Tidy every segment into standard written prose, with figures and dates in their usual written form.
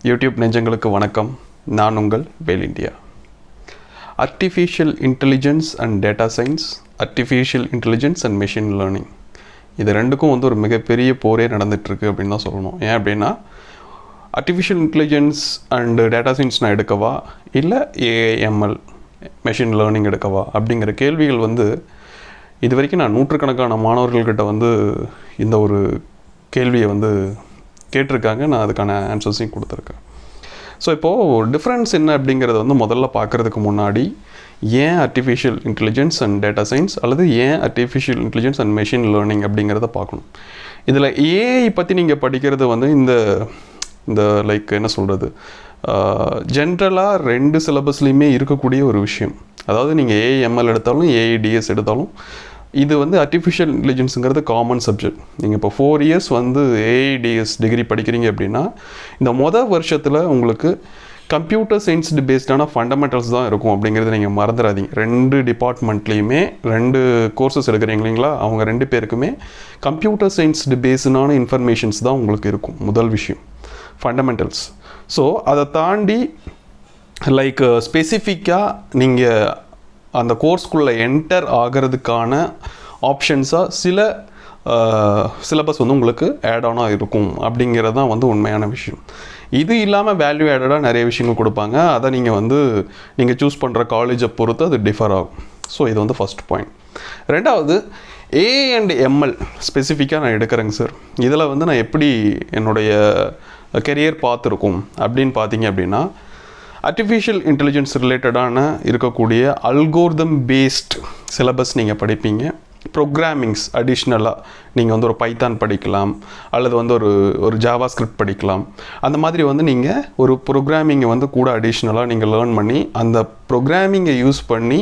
YouTube நெஞ்சங்களுக்கு வணக்கம். நான் உங்கள் Vel India. Artificial intelligence and data science, artificial intelligence and machine learning, இது ரெண்டுக்கும் ஒரு மிகப்பெரிய போரே நடந்துகிட்ருக்கு அப்படின்னு தான் சொல்லணும். ஏன் அப்படின்னா, artificial intelligence and data science நான் எடுக்கவா, இல்லை ஏஐஎம்எல் மெஷின் லேர்னிங் எடுக்கவா அப்படிங்கிற கேள்விகள் இது வரைக்கும் நான் நூற்றுக்கணக்கான மாணவர்கள்கிட்ட இந்த ஒரு கேள்வியை கேட்டிருக்காங்க. நான் அதுக்கான ஆன்சர்ஸையும் கொடுத்துருக்கேன். ஸோ இப்போது டிஃப்ரென்ஸ் என்ன அப்படிங்கிறத முதல்ல பார்க்குறதுக்கு முன்னாடி, ஏன் artificial intelligence and data science அல்லது ஏன் artificial intelligence and machine learning அப்படிங்கிறத பார்க்கணும். இதில் ஏஐ பற்றி நீங்கள் படிக்கிறது இந்த லைக் என்ன சொல்கிறது, ஜென்ரலாக 2 சிலபஸ்லேயுமே இருக்கக்கூடிய ஒரு விஷயம். அதாவது நீங்கள் ஏஐஎம்எல் எடுத்தாலும் ஏஐடிஎஸ் எடுத்தாலும் இது ஆர்டிஃபிஷியல் இன்டெலிஜென்ஸுங்கிறது காமன் சப்ஜெக்ட். நீங்கள் இப்போ 4 இயர்ஸ் ஏஐடிஎஸ் டிகிரி படிக்கிறீங்க அப்படின்னா, இந்த வருஷத்தில் உங்களுக்கு கம்ப்யூட்டர் சயின்ஸ் பேஸ்டான ஃபண்டமெண்டல்ஸ் தான் இருக்கும் அப்படிங்கிறது நீங்கள் மறந்துடாதீங்க. 2 டிபார்ட்மெண்ட்லேயுமே 2 கோர்சஸ் எடுக்கிறீங்க இல்லைங்களா, அவங்க 2 பேருக்குமே கம்ப்யூட்டர் சயின்ஸ் பேஸ்டான இன்ஃபர்மேஷன்ஸ் தான் உங்களுக்கு இருக்கும். முதல் விஷயம் ஃபண்டமெண்டல்ஸ். ஸோ அதை தாண்டி லைக் ஸ்பெசிஃபிக்காக நீங்கள் அந்த கோர்ஸ்குள்ளே என்டர் ஆகிறதுக்கான ஆப்ஷன்ஸாக சில சிலபஸ் உங்களுக்கு ஆட் ஆனாக இருக்கும் அப்படிங்கிறது தான் உண்மையான விஷயம். இது இல்லாமல் வேல்யூ ஆடடாக நிறைய விஷயங்கள் கொடுப்பாங்க. அதை நீங்கள் சூஸ் பண்ணுற காலேஜை பொறுத்து அது டிஃபர் ஆகும். ஸோ இது ஃபஸ்ட் பாயிண்ட். ரெண்டாவது, ஏஐ அண்ட் எம்எல் ஸ்பெசிஃபிக்காக நான் எடுக்கிறேங்க சார். இதில் நான் எப்படி என்னுடைய கெரியர் பார்த்துருக்கும் அப்படின்னு பார்த்தீங்க அப்படின்னா, ஆர்டிஃபிஷியல் இன்டெலிஜென்ஸ் ரிலேட்டடான இருக்கக்கூடிய அல்கோரிதம் பேஸ்ட் சிலபஸ் நீங்கள் படிப்பீங்க. ப்ரோக்ராமிங்ஸ் அடிஷ்னலாக நீங்கள் ஒரு பைத்தான் படிக்கலாம், அல்லது ஒரு ஜாவா ஸ்கிரிப்ட் படிக்கலாம். அந்த மாதிரி நீங்கள் ஒரு ப்ரோக்ராமிங்கை கூட அடிஷ்னலாக நீங்கள் லேர்ன் பண்ணி, அந்த ப்ரோக்ராமிங்கை யூஸ் பண்ணி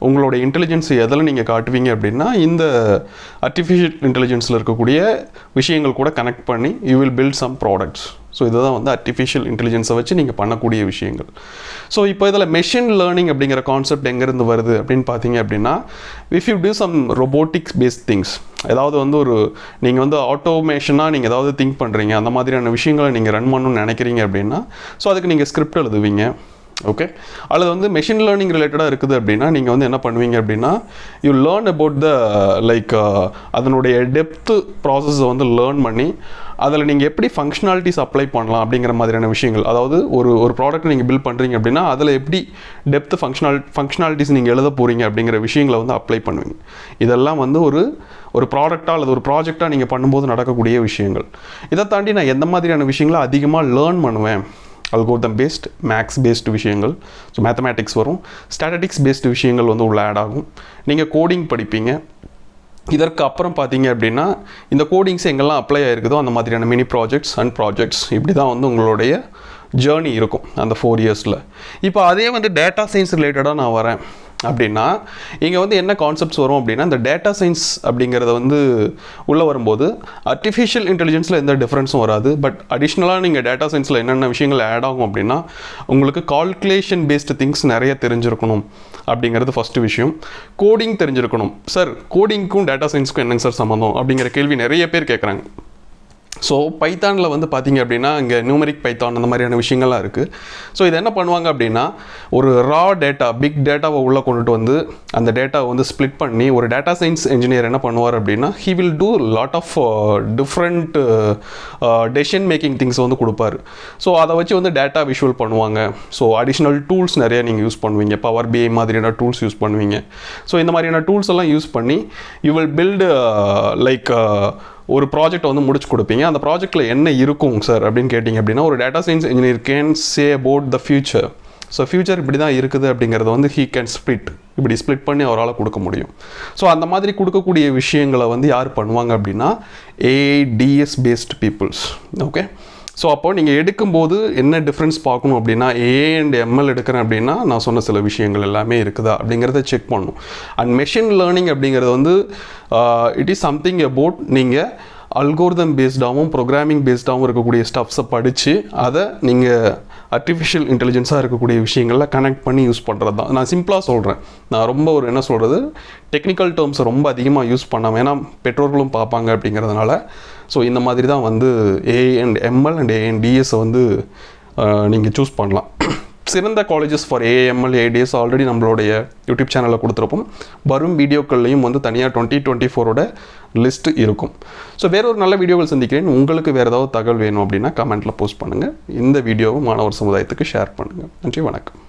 உங்களோட இன்டெலிஜென்ஸ் எதில் நீங்கள் காட்டுவீங்க அப்படின்னா, இந்த ஆர்டிஃபிஷியல் இன்டெலிஜென்ஸில் இருக்கக்கூடிய விஷயங்கள் கூட கனெக்ட் பண்ணி you will build some products. So இதுதான் ஆர்டிஃபிஷியல் இன்டெலிஜென்ஸை வச்சு நீங்கள் பண்ணக்கூடிய விஷயங்கள். ஸோ இப்போ இதில் மெஷின் லேர்னிங் அப்படிங்கிற கான்செப்ட் எங்கேருந்து வருது அப்படின்னு பார்த்தீங்க அப்படின்னா, if you do some robotics based things, ஏதாவது நீங்கள் ஆட்டோமேஷனாக நீங்கள் ஏதாவது திங்க் பண்ணுறீங்க, அந்த மாதிரியான விஷயங்களை நீங்கள் ரன் பண்ணணும்னு நினைக்கிறீங்க அப்படின்னா, ஸோ அதுக்கு நீங்கள் ஸ்கிரிப்ட் எழுதுவீங்க. ஓகே, அல்லது மெஷின் லேர்னிங் ரிலேட்டடாக இருக்குது அப்படின்னா, நீங்கள் என்ன பண்ணுவீங்க அப்படின்னா, you learn about the like அதனுடைய டெப்த்து ப்ராசஸை லேர்ன் பண்ணி அதில் நீங்கள் எப்படி ஃபங்க்ஷனாலிட்டிஸ் அப்ளை பண்ணலாம் அப்படிங்கிற மாதிரியான விஷயங்கள். அதாவது ஒரு ப்ராடக்ட் நீங்கள் பில்ட் பண்ணுறீங்க அப்படின்னா, அதில் எப்படி டெப்த்து ஃபங்க்ஷனாலிட்டிஸ் நீங்கள் எழுத போகிறீங்க அப்படிங்கிற விஷயங்களை அப்ளை பண்ணுவீங்க. இதெல்லாம் ஒரு ப்ராடக்டாக அல்லது ஒரு ப்ராஜெக்டாக நீங்கள் பண்ணும்போது நடக்கக்கூடிய விஷயங்கள். இதை தாண்டி நான் எந்த மாதிரியான விஷயங்களை அதிகமாக லேர்ன் பண்ணுவேன், அல்கோரிதம் பேஸ்ட், மேக்ஸ் பேஸ்டு விஷயங்கள், ஸோ மேத்தமேட்டிக்ஸ் வரும், ஸ்டாட்டிஸ்டிக்ஸ் பேஸ்டு விஷயங்கள் உள்ள ஆட் ஆகும். நீங்கள் கோடிங் படிப்பீங்க. இதற்கு அப்புறம் பார்த்தீங்க அப்படின்னா, இந்த கோடிங்ஸ் எங்கெல்லாம் அப்ளை ஆகிருக்குதோ அந்த மாதிரியான மினி ப்ராஜெக்ட்ஸ் அண்ட் ப்ராஜெக்ட்ஸ், இப்படி தான் உங்களுடைய ஜேர்னி இருக்கும் அந்த 4 இயர்ஸில். இப்போ அதே டேட்டா சயின்ஸ் ரிலேட்டடாக நான் வரேன் அப்படின்னா, இங்கே என்ன கான்செப்ட்ஸ் வரும் அப்படின்னா, இந்த டேட்டா சயின்ஸ் அப்படிங்கிறத உள்ளே வரும்போது ஆர்டிஃபிஷியல் இன்டெலிஜென்ஸில் எந்த டிஃப்ரென்ஸும் வராது. பட் அடிஷ்னலாக நீங்கள் டேட்டா சயின்ஸில் என்னென்ன விஷயங்கள் ஆட் ஆகும் அப்படின்னா, உங்களுக்கு கால்குலேஷன் பேஸ்டு திங்ஸ் நிறைய தெரிஞ்சிருக்கணும் அப்படிங்கிறது ஃபஸ்ட்டு விஷயம். கோடிங் தெரிஞ்சிருக்கணும். சார், கோடிங்க்கும் டேட்டா சயின்ஸுக்கும் என்னங்க சார் சம்மந்தம் அப்படிங்கிற கேள்வி நிறைய பேர் கேட்குறாங்க. ஸோ பைத்தானில் பார்த்தீங்க அப்படின்னா, இங்கே நியூமரிக் பைத்தான் அந்த மாதிரியான விஷயங்கள்லாம் இருக்குது. ஸோ இது என்ன பண்ணுவாங்க அப்படின்னா, ஒரு ரா டேட்டா, பிக் டேட்டாவை உள்ளே கொண்டுட்டு அந்த டேட்டாவை ஸ்ப்ளிட் பண்ணி, ஒரு டேட்டா சயின்ஸ் இன்ஜினியர் என்ன பண்ணுவார் அப்படின்னா, he will do lot of different decision making things கொடுப்பார். ஸோ அதை வச்சு டேட்டா விஷுவல் பண்ணுவாங்க. ஸோ அடிஷ்னல் டூல்ஸ் நிறைய நீங்கள் யூஸ் பண்ணுவீங்க, பவர் பிஐ மாதிரியான டூல்ஸ் யூஸ் பண்ணுவீங்க. ஸோ இந்த மாதிரியான டூல்ஸ் எல்லாம் யூஸ் பண்ணி யூ வில் பில்டு லைக் ஒரு ப்ராஜெக்டை முடிச்சு கொடுப்பீங்க. அந்த ப்ராஜெக்டில் என்ன இருக்கும் சார் அப்படின்னு கேட்டிங்க அப்படின்னா, ஒரு data science engineer can say about the future. So future இப்படி தான் இருக்குது அப்படிங்கிறத ஹீ கேன் இப்படி ஸ்ப்ளிட் பண்ணி அவரால் கொடுக்க முடியும். ஸோ அந்த மாதிரி கொடுக்கக்கூடிய விஷயங்களை யார் பண்ணுவாங்க அப்படின்னா, AIDS based peoples. Okay, so அப்போது நீங்கள் எடுக்கும்போது என்ன டிஃப்ரென்ஸ் பார்க்கணும் அப்படின்னா, ஏஐ அண்ட் எம்எல் எடுக்கிறேன் அப்படின்னா, நான் சொன்ன சில விஷயங்கள் எல்லாமே இருக்குதா அப்படிங்கிறத செக் பண்ணணும். அண்ட் மெஷின் லேர்னிங் அப்படிங்கிறது இட் இஸ் சம்திங் அபவுட் நீங்கள் அல்கோரிதம் பேஸ்டாகவும் ப்ரோக்ராமிங் பேஸ்டாகவும் இருக்கக்கூடிய ஸ்டப்ஸை படித்து அதை நீங்கள் ஆர்டிஃபிஷியல் இன்டெலிஜென்ஸாக இருக்கக்கூடிய விஷயங்களில் கனெக்ட் பண்ணி யூஸ் பண்ணுறது தான். நான் சிம்பிளாக சொல்கிறேன். நான் ரொம்ப என்ன சொல்கிறது, டெக்னிக்கல் டேர்ம்ஸை ரொம்ப அதிகமாக யூஸ் பண்ணாமல், ஏன்னா பெற்றோர்களும் பார்ப்பாங்க அப்படிங்கிறதுனால. ஸோ இந்த மாதிரி தான் AI and ML and AI and டிஎஸை நீங்கள் சூஸ் பண்ணலாம். சிறந்த colleges for AML ADS already நம்மளுடைய யூடியூப் சேனலில் கொடுத்துருப்போம். வரும் வீடியோக்கள்லையும் வந்து தனியாக 2024 லிஸ்ட்டு இருக்கும். ஸோ வேற ஒரு நல்ல வீடியோவில் சந்திக்கிறேன். உங்களுக்கு வேறு ஏதாவது தகவல் வேணும் அப்படின்னா கமெண்ட்டில் போஸ்ட் பண்ணுங்கள். இந்த வீடியோவை மாணவர் சமுதாயத்துக்கு ஷேர் பண்ணுங்கள். நன்றி, வணக்கம்.